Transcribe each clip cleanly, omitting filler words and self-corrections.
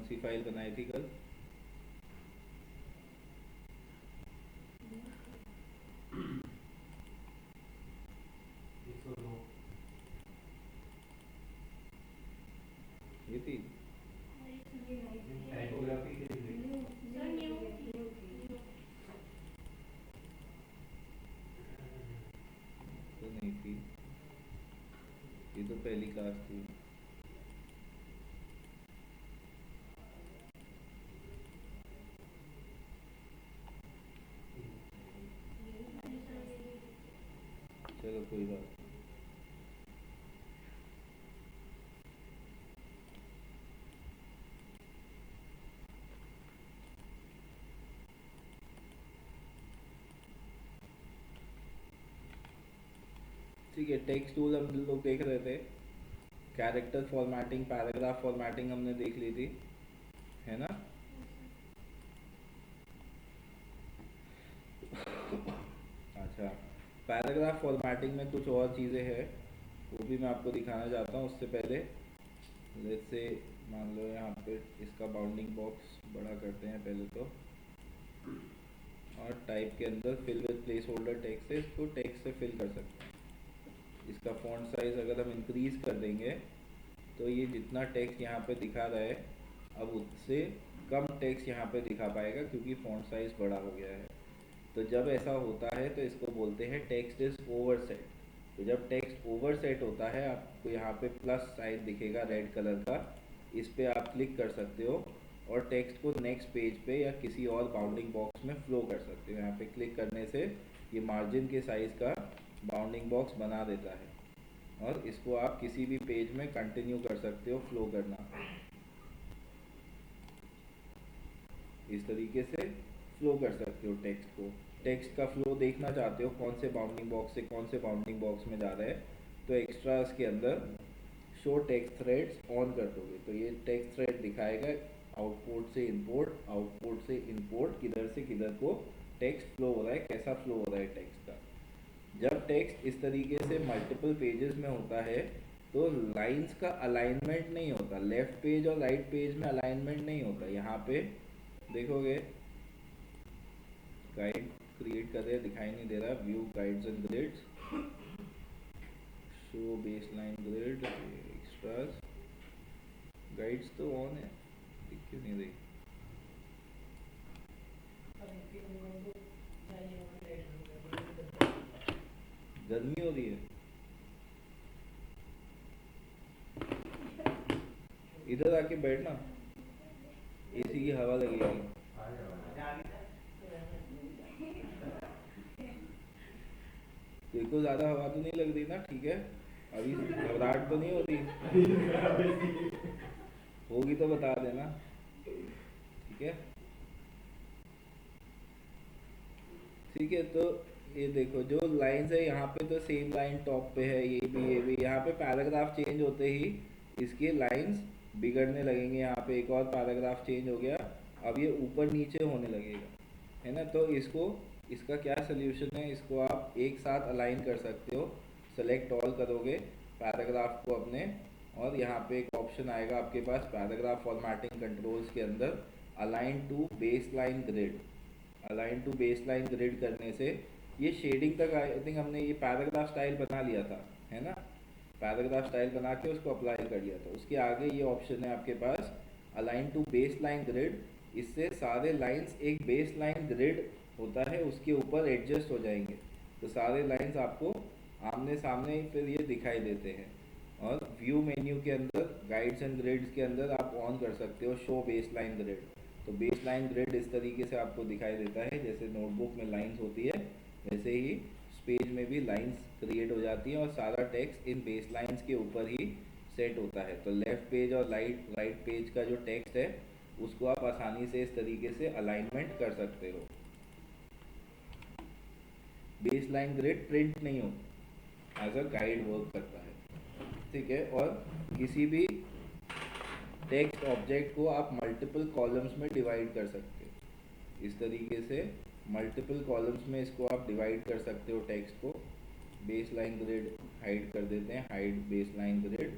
सी file बनाई थी कल? ये थी टाइपोग्राफी के लिए। तो नहीं थी, ये तो पहली क्लास थी। चलो कोई बात नहीं। ठीक है, टेक्स्ट टूल हम लोग देख रहे थे, कैरेक्टर फॉर्मेटिंग, पैराग्राफ फॉर्मेटिंग हमने देख ली थी, है ना? अच्छा, पैराग्राफ फॉर्मेटिंग में कुछ और चीज़ें हैं, वो भी मैं आपको दिखाना चाहता हूँ। उससे पहले लेट्स से मान लो यहाँ पे इसका बाउंडिंग बॉक्स बड़ा करते हैं पहले तो, और टाइप के अंदर fill with placeholder text है, इसको टेक्स्ट से फिल कर सकते हैं। इसका फॉन्ट साइज़ अगर हम इंक्रीज़ कर देंगे तो ये जितना टेक्स्ट यहाँ पे दिखा रहा है अब उससे कम टेक्स्ट यहाँ पे दिखा पाएगा, क्योंकि फॉन्ट साइज़ बड़ा हो गया है। तो जब ऐसा होता है तो इसको बोलते हैं टेक्स्ट इज ओवरसेट। तो जब टेक्स्ट ओवरसेट होता है, आपको यहाँ पे प्लस साइन दिखेगा रेड कलर का, इस पर आप क्लिक कर सकते हो और टेक्स्ट को नेक्स्ट पेज पे या किसी और बाउंडिंग बॉक्स में फ्लो कर सकते हो। यहाँ पे क्लिक करने से ये मार्जिन के साइज़ का बाउंडिंग बॉक्स बना देता है, और इसको आप किसी भी पेज में कंटिन्यू कर सकते हो फ्लो करना। इस तरीके से फ्लो कर सकते हो टेक्स्ट को। टेक्स्ट का फ्लो देखना चाहते हो कौन से बाउंडिंग बॉक्स से कौन से बाउंडिंग बॉक्स में जा रहा है, तो एक्स्ट्रास के अंदर शो टेक्स्ट थ्रेड्स ऑन कर दोगे तो ये टेक्स्ट थ्रेड दिखाएगा, आउटपुट से इनपुट, आउटपुट से इनपुट, किधर से किधर को टेक्स्ट फ्लो हो रहा है, कैसा फ्लो हो रहा है टेक्स्ट का। जब टेक्स्ट इस तरीके से मल्टीपल पेजेस में होता है तो लाइंस का अलाइनमेंट नहीं होता, लेफ्ट पेज और राइट पेज में अलाइनमेंट नहीं होता। यहाँ पे देखोगे गाइड क्रिएट कर रहे, दिखाई नहीं दे रहा, view guides and grids, show baseline grid, extras, guides तो ऑन है, दिख क्यों नहीं रही? गर्मी हो रही है, इधर आके बैठना, एसी की हवा लगेगी। देखो ज़्यादा हवा तो नहीं लग रही ना? ठीक है, अभी घबराहट तो नहीं हो रही? होगी तो बता देना, ठीक है? ठीक है, तो ये देखो जो लाइंस है यहाँ पे तो सेम लाइन टॉप पे है, ये भी यहाँ पे पैराग्राफ चेंज होते ही इसके लाइंस बिगड़ने लगेंगे। यहाँ पे एक और पैराग्राफ चेंज हो गया, अब ये ऊपर नीचे होने लगेगा, है ना? तो इसको, इसका क्या सोल्यूशन है, इसको आप एक साथ अलाइन कर सकते हो। सेलेक्ट ऑल करोगे पैराग्राफ को अपने, और यहाँ पे एक ऑप्शन आएगा आपके पास पैराग्राफ फॉर्मेटिंग कंट्रोल्स के अंदर, align to baseline grid. Align to baseline grid करने से ये शेडिंग तक आई थिंक हमने ये पैराग्राफ स्टाइल बना लिया था, है ना? पैराग्राफ स्टाइल बना के उसको अप्लाई कर लिया था। उसके आगे ये ऑप्शन है आपके पास align to baseline grid, इससे सारे लाइंस एक बेस लाइन ग्रिड होता है उसके ऊपर एडजस्ट हो जाएंगे, तो सारे लाइंस आपको आमने सामने फिर ये दिखाई देते हैं। और व्यू मेन्यू के अंदर गाइड्स एंड ग्रिड्स के अंदर आप ऑन कर सकते हो शो बेस लाइन ग्रिड। तो बेस लाइन ग्रिड इस तरीके से आपको दिखाई देता है, जैसे नोटबुक में लाइंस होती है वैसे ही पेज में भी लाइंस क्रिएट हो जाती है, और सारा टेक्स्ट इन बेस लाइंस के ऊपर ही सेट होता है। तो लेफ्ट पेज और राइट पेज का जो टेक्स्ट है उसको आप आसानी से इस तरीके से अलाइनमेंट कर सकते हो। बेस लाइन ग्रिड प्रिंट नहीं होता, एज अ गाइड वर्क करता है, ठीक है? और किसी भी टेक्स्ट ऑब्जेक्ट को आप मल्टीपल कॉलम्स में डिवाइड कर सकते हो। इस तरीके से मल्टीपल कॉलम्स में इसको आप डिवाइड कर सकते हो टेक्स्ट को। बेस लाइन ग्रिड हाइड कर देते हैं, hide baseline grid,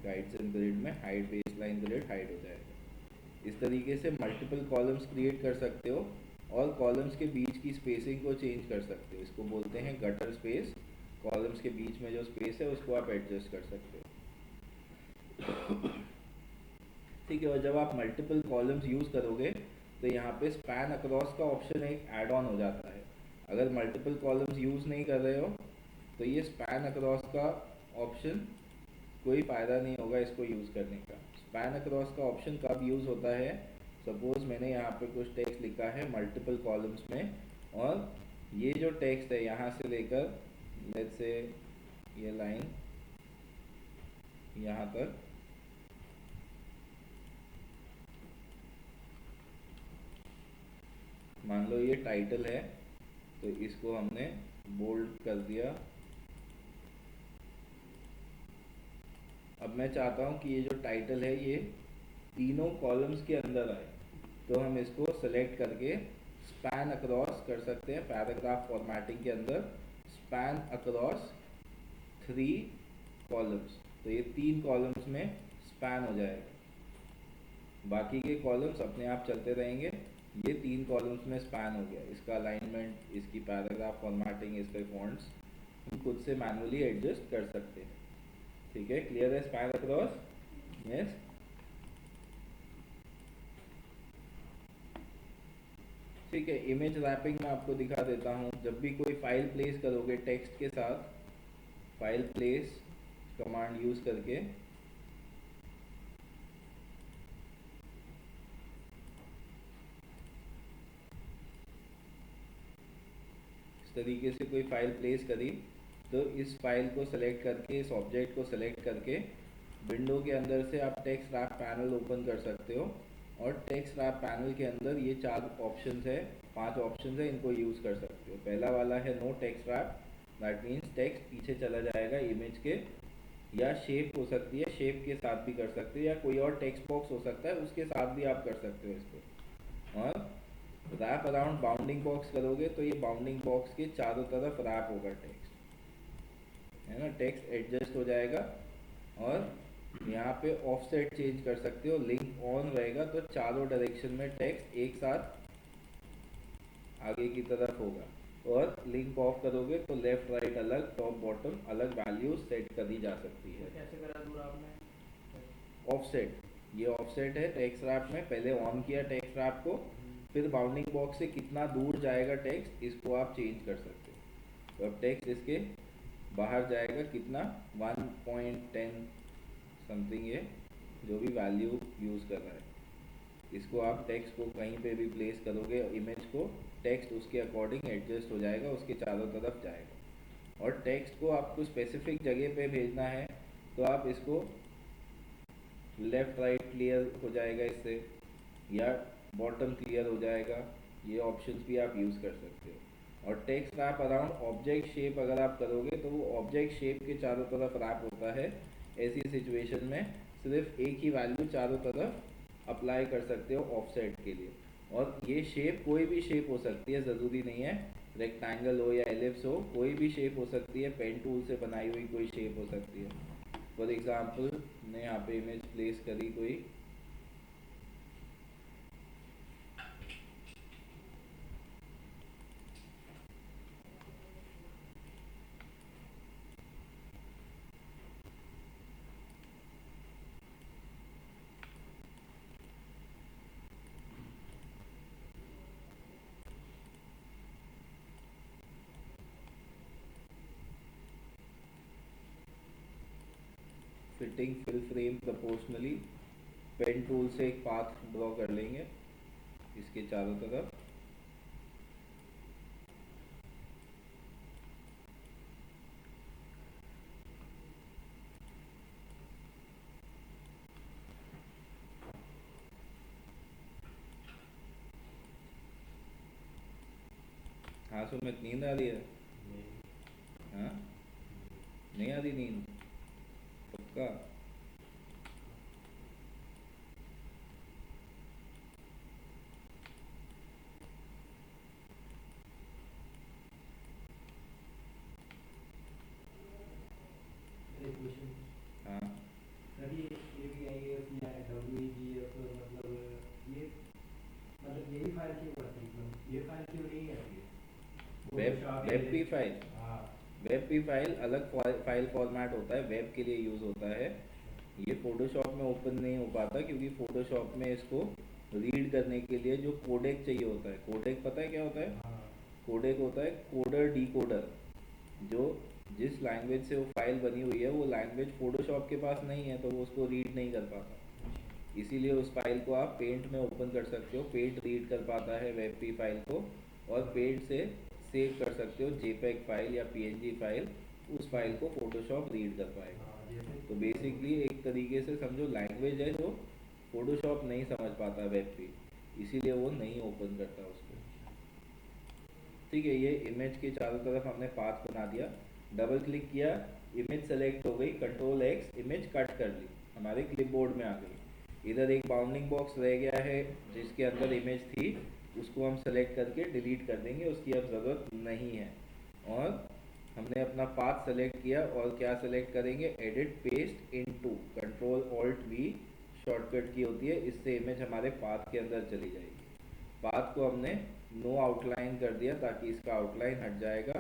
guides and grid में hide baseline grid hide हो जाएगा। इस तरीके से मल्टीपल कॉलम्स क्रिएट कर सकते हो और कॉलम्स के बीच की स्पेसिंग को चेंज कर सकते हो। इसको बोलते हैं गटर स्पेस। कॉलम्स के बीच में जो स्पेस है उसको आप एडजस्ट कर सकते हो। ठीक है, और जब आप मल्टीपल कॉलम्स यूज़ करोगे तो यहाँ पे स्पैन अक्रॉस का ऑप्शन एक ऐड ऑन हो जाता है। अगर मल्टीपल कॉलम्स यूज़ नहीं कर रहे हो तो ये स्पैन अक्रॉस का ऑप्शन कोई फ़ायदा नहीं होगा इसको यूज़ करने का। स्पैन अक्रॉस का ऑप्शन कब यूज़ होता है? सपोज़ मैंने यहाँ पे कुछ टेक्स्ट लिखा है मल्टीपल कॉलम्स में, और ये जो टेक्स्ट है यहाँ से लेकर लेट्स से ये लाइन यहाँ तक, मान लो ये टाइटल है तो इसको हमने बोल्ड कर दिया। अब मैं चाहता हूँ कि ये जो टाइटल है ये तीनों कॉलम्स के अंदर आए, तो हम इसको सेलेक्ट करके स्पैन अक्रॉस कर सकते हैं। पैराग्राफ फॉर्मेटिंग के अंदर स्पैन अक्रॉस 3 कॉलम्स, तो ये 3 कॉलम्स में स्पैन हो जाएगा। बाकी के कॉलम्स अपने आप चलते रहेंगे, ये 3 कॉलम्स में स्पैन हो गया। इसका अलाइनमेंट, इसकी पैराग्राफ फॉर्मेटिंग, इसके फॉन्ट्स हम खुद से मैनुअली एडजस्ट कर सकते हैं। ठीक है, क्लियर है स्पैन अक्रॉस? यस। ठीक है, इमेज रैपिंग में आपको दिखा देता हूँ। जब भी कोई फाइल प्लेस करोगे टेक्स्ट के साथ, फाइल प्लेस कमांड यूज़ करके इस तरीके से कोई फाइल प्लेस करी तो इस फाइल को सेलेक्ट करके, इस ऑब्जेक्ट को सेलेक्ट करके विंडो के अंदर से आप टेक्स्ट रैप पैनल ओपन कर सकते हो, और टेक्स्ट रैप पैनल के अंदर ये 4 ऑप्शंस है, 5 ऑप्शंस है, इनको यूज़ कर सकते हो। पहला वाला है no text wrap, that means text पीछे चला जाएगा इमेज के, या शेप हो सकती है, शेप के साथ भी कर सकते हो, या कोई और टेक्स्ट बॉक्स हो सकता है उसके साथ भी आप कर सकते हो इसको। और रैप अराउंड बाउंडिंग बॉक्स करोगे तो ये बाउंडिंग बॉक्स के चारों तरफ रैप होगा टेक्स्ट, है ना, टेक्स्ट एडजस्ट हो जाएगा। और यहाँ पे ऑफसेट चेंज कर सकते हो, लिंक ऑन रहेगा तो चारों डायरेक्शन में टेक्स्ट एक साथ आगे की तरफ होगा, और लिंक ऑफ करोगे तो लेफ्ट राइट अलग, टॉप बॉटम अलग वैल्यू सेट करी जा सकती है। कैसे करा दूर आपने? ऑफसेट, ये ऑफसेट है टेक्स्ट रैप में। पहले ऑन किया टेक्स्ट रैप को, फिर बाउंडिंग बॉक्स से कितना दूर जाएगा टेक्स्ट, इसको आप चेंज कर सकते हो। तो अब टेक्स्ट इसके बाहर जाएगा कितना, 1.10 समथिंग, ये जो भी वैल्यू यूज़ कर रहा है। इसको आप टेक्स्ट को कहीं पे भी प्लेस करोगे इमेज को, टेक्स्ट उसके अकॉर्डिंग एडजस्ट हो जाएगा, उसके चारों तरफ जाएगा। और टेक्स्ट को आपको स्पेसिफिक जगह पे भेजना है तो आप इसको लेफ़्ट राइट क्लियर हो जाएगा इससे, या बॉटम क्लियर हो जाएगा, ये ऑप्शंस भी आप यूज़ कर सकते हो। और text wrap around object shape अगर आप करोगे तो वो ऑब्जेक्ट शेप के चारों तरफ रैप होता है। ऐसी सिचुएशन में सिर्फ एक ही वैल्यू चारों तरफ अप्लाई कर सकते हो ऑफसेट के लिए। और ये शेप कोई भी शेप हो सकती है, ज़रूरी नहीं है रेक्टेंगल हो या एलिप्स हो, कोई भी शेप हो सकती है, पेन टूल से बनाई हुई कोई शेप हो सकती है। फॉर एग्जाम्पल मैं यहाँ पे इमेज प्लेस करी कोई, fitting fill frame proportionally, pen tool से एक पाथ ड्रॉ कर लेंगे इसके चारों तरफ। हाँ सुमित, नींद आ रही है? हाँ, नहीं आ रही नींद? पक्का? एक क्वेश्चन हाँ सर, ये भी आएंगे उसमें WGF मतलब वेब पी फाइल, हाँ। वेब पी फाइल अलग फाइल फॉर्मेट होता है, वेब के लिए यूज़ होता है। ये फोटोशॉप में ओपन नहीं हो पाता क्योंकि फोटोशॉप में इसको रीड करने के लिए जो कोडेक चाहिए होता है। कोडेक पता है क्या होता है? हाँ। कोडेक होता है कोडर डिकोडर। जो जिस लैंग्वेज से वो फाइल बनी हुई है वो लैंग्वेज फोटोशॉप के पास नहीं है, तो वो उसको रीड नहीं कर पाता। इसीलिए उस फाइल को आप पेंट में ओपन कर सकते हो, पेंट रीड कर पाता है वेब पी फाइल को, और पेंट से सेव कर सकते हो जेपेग फाइल या पीएनजी फाइल, उस फाइल को फोटोशॉप रीड कर पाएगा। हाँ, ये भी। तो बेसिकली एक तरीके से समझो लैंग्वेज है जो फोटोशॉप नहीं समझ पाता वेब पे, इसीलिए वो नहीं ओपन करता उसको। ठीक है, ये इमेज के चारों तरफ हमने पाथ बना दिया। डबल क्लिक किया, इमेज सेलेक्ट हो गई, कंट्रोल एक्स, इमेज कट कर ली, हमारे क्लिपबोर्ड में आ गई। इधर एक बाउंडिंग बॉक्स रह गया है जिसके अंदर इमेज थी, उसको हम सेलेक्ट करके डिलीट कर देंगे, उसकी अब ज़रूरत नहीं है। और हमने अपना पाथ सेलेक्ट किया, और क्या सेलेक्ट करेंगे? Edit paste into, control alt we shortcut की होती है, इससे इमेज हमारे पाथ के अंदर चली जाएगी। पाथ को हमने नो आउटलाइन कर दिया ताकि इसका आउटलाइन हट जाएगा,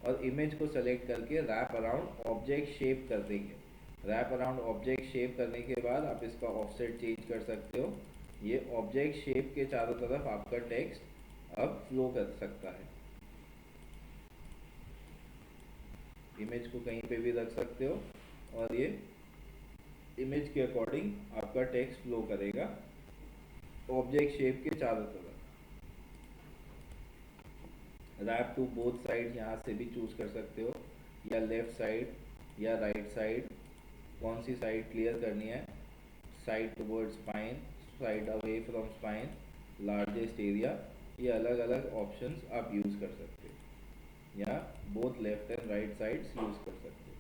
और इमेज को सेलेक्ट करके रैप अराउंड ऑब्जेक्ट शेप कर देंगे। रैप अराउंड ऑब्जेक्ट शेप करने के बाद आप इसका ऑफसेट चेंज कर सकते हो। ये ऑब्जेक्ट शेप के चारों तरफ आपका टेक्स्ट अब फ्लो कर सकता है। इमेज को कहीं पे भी रख सकते हो, और ये इमेज के अकॉर्डिंग आपका टेक्स्ट फ्लो करेगा ऑब्जेक्ट शेप के चारों तरफ। रैप टू बोथ साइड यहाँ से भी चूज कर सकते हो, या लेफ्ट साइड या राइट साइड, कौन सी साइड क्लियर करनी है। Side towards spine, side away from spine, largest area, ये अलग अलग ऑप्शंस आप यूज़ कर सकते हो, या both left and right sides use कर सकते हो।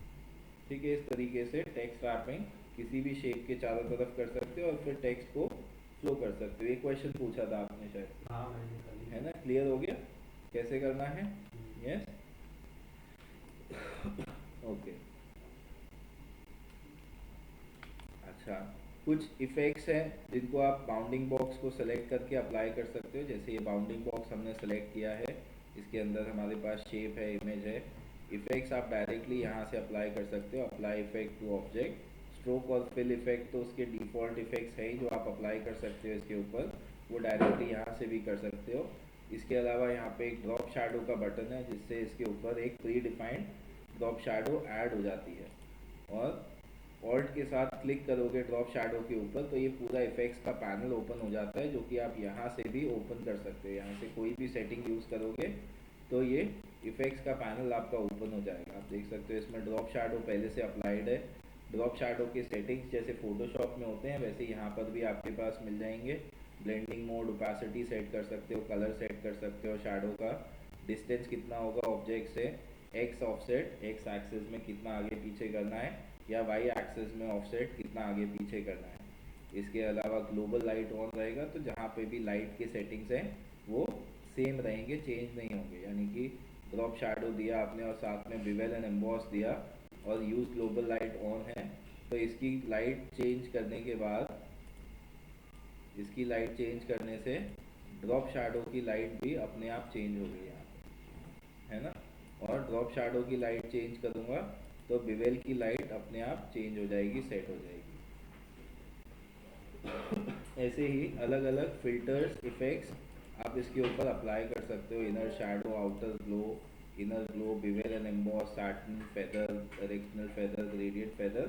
ठीक है, इस तरीके से टेक्स्ट रैपिंग किसी भी शेप के चारों तरफ कर सकते हो, और फिर टेक्स्ट को फ्लो कर सकते हो। एक क्वेश्चन पूछा था आपने शायद, हाँ, मैंने कर ली। है ना? क्लियर हो गया कैसे करना है? Yes, okay. अच्छा, कुछ इफ़ेक्ट्स हैं जिनको आप बाउंडिंग बॉक्स को सेलेक्ट करके अप्लाई कर सकते हो। जैसे ये बाउंडिंग बॉक्स हमने सेलेक्ट किया है, इसके अंदर हमारे पास शेप है, इमेज है। इफ़ेक्ट्स आप डायरेक्टली यहाँ से अप्लाई कर सकते हो, apply effect to object. Stroke और फिल इफेक्ट तो उसके डिफ़ॉल्ट इफेक्ट्स है ही जो आप अप्लाई कर सकते हो इसके ऊपर, वो डायरेक्टली यहाँ से भी कर सकते हो। इसके अलावा यहाँ पे एक ड्रॉप शैडो का बटन है, जिससे इसके ऊपर एक pre defined drop shadow add हो जाती है, और ऑल्ट के साथ क्लिक करोगे ड्रॉप शैडो के ऊपर तो ये पूरा इफेक्ट्स का पैनल ओपन हो जाता है, जो कि आप यहाँ से भी ओपन कर सकते हो। यहाँ से कोई भी सेटिंग यूज़ करोगे तो ये इफेक्ट्स का पैनल आपका ओपन हो जाएगा। आप देख सकते हो इसमें ड्रॉप शैडो पहले से अप्लाइड है। ड्रॉप शैडो के सेटिंग्स जैसे फोटोशॉप में होते हैं वैसे यहाँ पर भी आपके पास मिल जाएंगे। ब्लेंडिंग मोड, ओपेसिटी सेट कर सकते हो, कलर सेट कर सकते हो, शैडो का डिस्टेंस कितना होगा ऑब्जेक्ट से, एक्स ऑफसेट, एक्स एक्सिस में कितना आगे पीछे करना है, या वाई एक्सिस में ऑफसेट कितना आगे पीछे करना है। इसके अलावा ग्लोबल लाइट ऑन रहेगा, तो जहाँ पे भी लाइट के सेटिंग्स हैं वो सेम रहेंगे, चेंज नहीं होंगे। यानी कि ड्रॉप शैडो दिया आपने और साथ में बिवेल एंड एम्बॉस दिया और यूज ग्लोबल लाइट ऑन है, तो इसकी लाइट चेंज करने के बाद, इसकी लाइट चेंज करने से ड्रॉप शैडो की लाइट भी अपने आप चेंज हो गई यहाँ पे, है ना? और ड्रॉप शैडो की लाइट चेंज करूँगा तो बिवेल की लाइट अपने आप चेंज हो जाएगी, सेट हो जाएगी। ऐसे ही अलग अलग फिल्टर्स, इफेक्ट्स आप इसके ऊपर अप्लाई कर सकते हो। Inner shadow, outer glow, inner glow, bevel and emboss, satin feather, directional feather, gradient feather,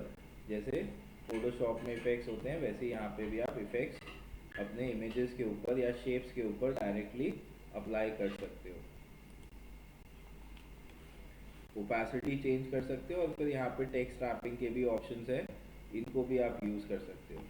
जैसे फोटोशॉप में इफेक्ट्स होते हैं वैसे यहाँ पे भी आप इफेक्ट्स अपने इमेजेस के ऊपर या शेप्स के ऊपर डायरेक्टली अप्लाई कर सकते हो। ओपेसिटी चेंज कर सकते हो, और फिर यहाँ पे टेक्स्ट रैपिंग के भी ऑप्शंस है, इनको भी आप यूज़ कर सकते हो।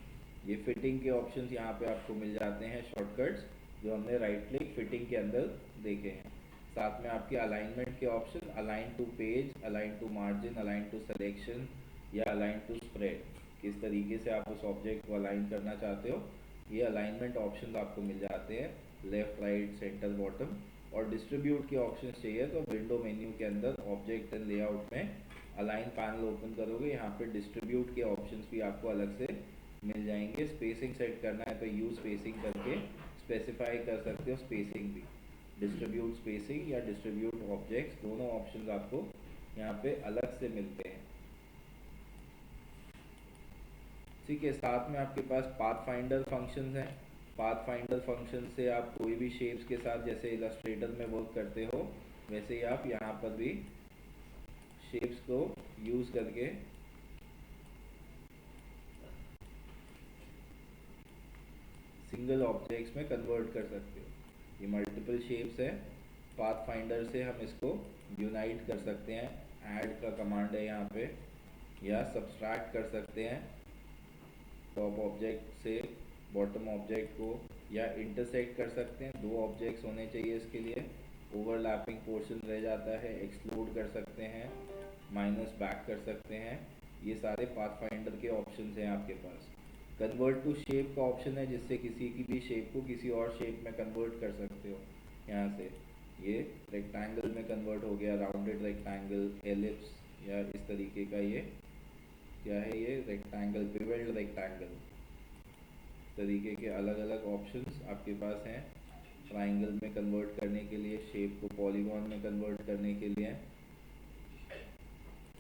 ये फिटिंग के ऑप्शंस यहाँ पे आपको मिल जाते हैं, शॉर्टकट्स जो हमने राइट क्लिक फिटिंग के अंदर देखे हैं। साथ में आपके अलाइनमेंट के option, align to page, align to margin, align to selection, या अलाइन टू स्प्रेड, किस तरीके से आप उस ऑब्जेक्ट को अलाइन करना चाहते हो, ये अलाइनमेंट ऑप्शन आपको मिल जाते हैं, लेफ्ट, राइट, सेंटर, बॉटम। और डिस्ट्रीब्यूट के ऑप्शंस चाहिए तो विंडो मेन्यू के अंदर ऑब्जेक्ट एंड लेआउट में अलाइन पैनल ओपन करोगे, यहाँ पे डिस्ट्रीब्यूट के ऑप्शंस भी आपको अलग से मिल जाएंगे। स्पेसिंग सेट करना है तो यूज स्पेसिंग करके स्पेसिफाई कर सकते हो स्पेसिंग भी। डिस्ट्रीब्यूट स्पेसिंग या डिस्ट्रीब्यूट ऑब्जेक्ट्स, दोनों ऑप्शंस आपको यहाँ पे अलग से मिलते हैं। ठीक है, साथ में आपके पास पाथ फाइंडर फंक्शंस हैं। पाथ फाइंडर फंक्शन से आप कोई भी शेप्स के साथ जैसे इलस्ट्रेटर में वर्क करते हो वैसे ही आप यहाँ पर भी शेप्स को यूज़ करके सिंगल ऑब्जेक्ट्स में कन्वर्ट कर सकते हो। ये मल्टीपल शेप्स है, पाथ फाइंडर से हम इसको यूनाइट कर सकते हैं। ऐड का कमांड है यहाँ पे, या सब्सट्रैक्ट कर सकते हैं टॉप ऑब्जेक्ट से बॉटम ऑब्जेक्ट को, या इंटरसेक्ट कर सकते हैं। दो ऑब्जेक्ट्स होने चाहिए इसके लिए। ओवरलैपिंग पोर्शन रह जाता है, एक्सक्लूड कर सकते हैं, माइनस बैक कर सकते हैं। ये सारे पाथ फाइंडर के ऑप्शंस हैं आपके पास। कन्वर्ट टू शेप का ऑप्शन है, जिससे किसी की भी शेप को किसी और शेप में कन्वर्ट कर सकते हो। यहाँ से ये रेक्टेंगल में कन्वर्ट हो गया, राउंडेड रेक्टेंगल, एलिप्स, या इस तरीके का ये क्या है, ये रेक्टेंगल, बिवेल्ड रेक्टेंगल, तरीके के अलग अलग ऑप्शंस आपके पास हैं। ट्राइंगल में कन्वर्ट करने के लिए, शेप को पॉलीगॉन में कन्वर्ट करने के लिए,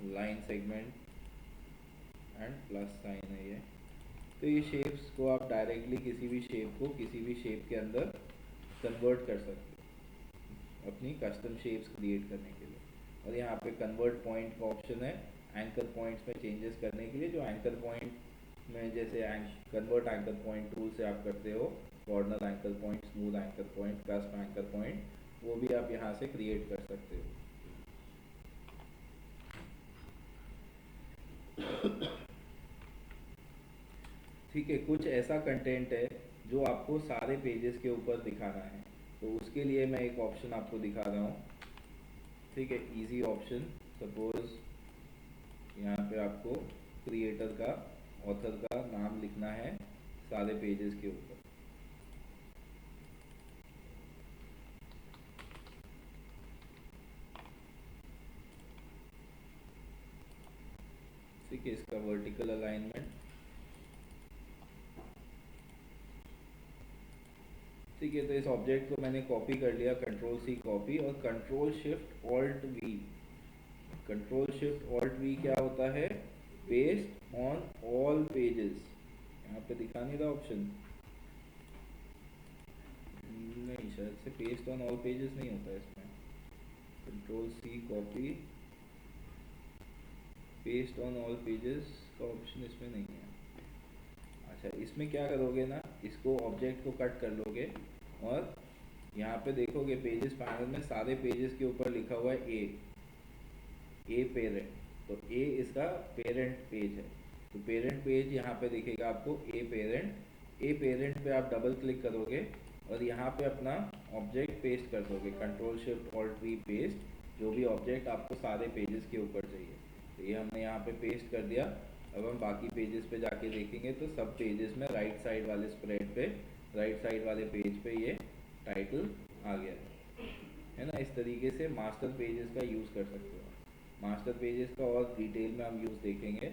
line segment and plus sign है ये। तो ये शेप्स को आप डायरेक्टली किसी भी शेप को किसी भी शेप के अंदर कन्वर्ट कर सकते हो अपनी कस्टम शेप्स क्रिएट करने के लिए। और यहाँ पे कन्वर्ट पॉइंट का ऑप्शन है एंकर पॉइंट्स में चेंजेस करने के लिए। जो एंकर पॉइंट में जैसे कन्वर्ट एंकर पॉइंट टूल से आप करते हो, corner anchor point, smooth anchor point, cusp anchor point, वो भी आप यहाँ से क्रिएट कर सकते हो। ठीक है, कुछ ऐसा कंटेंट है जो आपको सारे पेजेस के ऊपर दिखाना है, तो उसके लिए मैं एक ऑप्शन आपको दिखा रहा हूँ। ठीक है, इजी ऑप्शन। सपोज यहाँ पे आपको क्रिएटर का, ऑथर का नाम लिखना है सारे पेजेस के ऊपर। ठीक है, इसका वर्टिकल अलाइनमेंट। ठीक है, तो इस ऑब्जेक्ट को मैंने कॉपी कर लिया, कंट्रोल सी कॉपी, और control shift alt we. Control shift alt we क्या होता है, पेस्ट ऑन ऑल पेजेस। यहाँ पे दिखा नहीं रहा ऑप्शन, नहीं शायद से पेस्ट ऑन ऑल पेजेस नहीं होता इसमें। Control C copy, paste on all pages का ऑप्शन इसमें नहीं है। अच्छा, इसमें क्या करोगे ना, इसको ऑब्जेक्ट को कट कर लोगे और यहाँ पे देखोगे पेजेस पैनल में सारे पेजेस के ऊपर लिखा हुआ है ए पेरेंट। तो ए इसका पेरेंट पेज है, तो पेरेंट पेज यहाँ पे दिखेगा आपको ए पेरेंट। ए पेरेंट पे आप डबल क्लिक करोगे और यहाँ पे अपना ऑब्जेक्ट पेस्ट कर दोगे, control shift alt we paste, जो भी ऑब्जेक्ट आपको सारे पेजेस के ऊपर चाहिए। तो ये हमने यहाँ पे पेस्ट कर दिया। अब हम बाकी पेजेस पे जाके देखेंगे तो सब पेजेस में राइट साइड वाले स्प्रेड पे, राइट साइड वाले पेज पे ये टाइटल आ गया है ना। इस तरीके से मास्टर पेजेस का यूज़ कर सकते हो। मास्टर पेजेस का और डिटेल में हम यूज़ देखेंगे,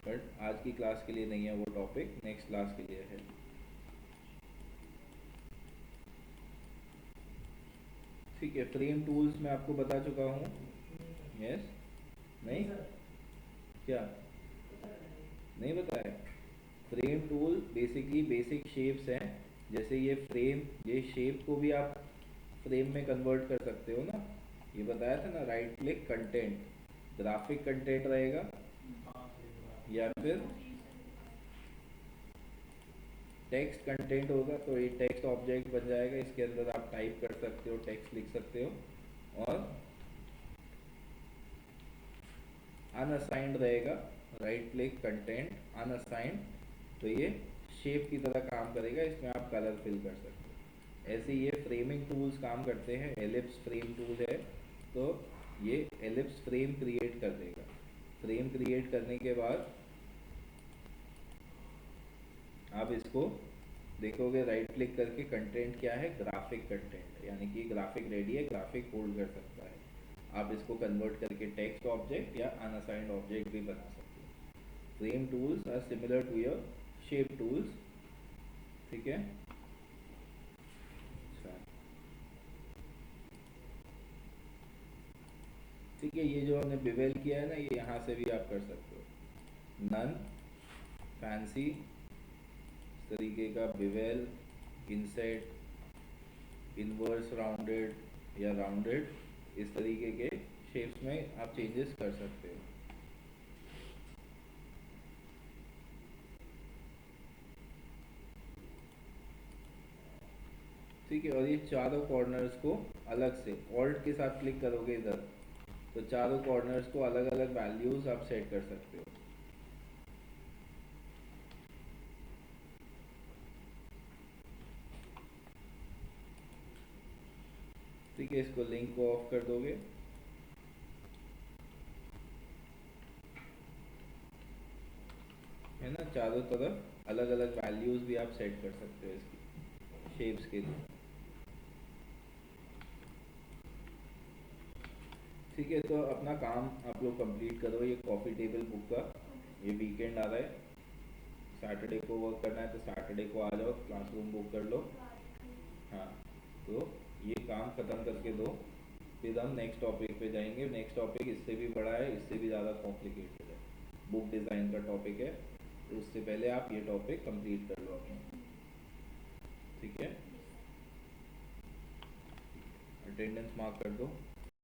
बट आज की क्लास के लिए नहीं है वो टॉपिक, नेक्स्ट क्लास के लिए है। ठीक है, फ्रेम टूल्स मैं आपको बता चुका हूँ। यस, नहीं क्या नहीं बताया? Frame tool basically basic shapes हैं। जैसे ये फ्रेम, ये शेप को भी आप फ्रेम में कन्वर्ट कर सकते हो ना। ये बताया था ना, right click, content, graphic content रहेगा या फिर टेक्स्ट कंटेंट होगा। तो ये टेक्स्ट ऑब्जेक्ट बन जाएगा, इसके अंदर आप टाइप कर सकते हो, टेक्स्ट लिख सकते हो। और अनअसाइंड रहेगा, राइट क्लिक, कंटेंट, अनअसाइंड, तो ये शेप की तरह काम करेगा, इसमें आप कलर फिल कर सकते हो। ऐसे ये फ्रेमिंग टूल्स काम करते हैं। एलिप्स फ्रेम टूल है, तो ये एलिप्स फ्रेम क्रिएट कर देगा। फ्रेम क्रिएट करने के बाद आप इसको देखोगे, राइट क्लिक करके कंटेंट क्या है, ग्राफिक कंटेंट, यानी कि ग्राफिक रेडी है, ग्राफिक होल्ड कर सकता है। आप इसको कन्वर्ट करके टेक्स्ट ऑब्जेक्ट या अनअसाइंड ऑब्जेक्ट भी बना सकते हो। Frame tools are similar to your shape tools. ठीक है, अच्छा, ठीक है, ये जो हमने बिवेल किया है ना, ये यहाँ से भी आप कर सकते हो। नन, फैंसी, इस तरीके का बिवेल, इनसेट, इनवर्स राउंडेड या राउंडेड, इस तरीके के शेप्स में आप चेंजेस कर सकते हो। ठीक है, और ये चारों कॉर्नर्स को अलग से ऑल्ट के साथ क्लिक करोगे इधर, तो चारों कॉर्नर्स को अलग अलग वैल्यूज आप सेट कर सकते हो। ठीक है, इसको लिंक को ऑफ कर दोगे। है ना, चारों तरफ अलग अलग वैल्यूज भी आप सेट कर सकते हो इसकी शेप्स के लिए। ठीक है, तो अपना काम आप लोग कंप्लीट करो। ये कॉफ़ी टेबल बुक का, ये वीकेंड आ रहा है, सैटरडे को वर्क करना है तो सैटरडे को आ जाओ, क्लासरूम बुक कर लो। हाँ, तो ये काम ख़त्म करके दो, फिर हम नेक्स्ट टॉपिक पे जाएंगे। नेक्स्ट टॉपिक इससे भी बड़ा है, इससे भी ज़्यादा कॉम्प्लिकेटेड है, बुक डिज़ाइन का टॉपिक है, तो उससे पहले आप ये टॉपिक कंप्लीट कर लो अपना। ठीक है, अटेंडेंस मार्क कर दो।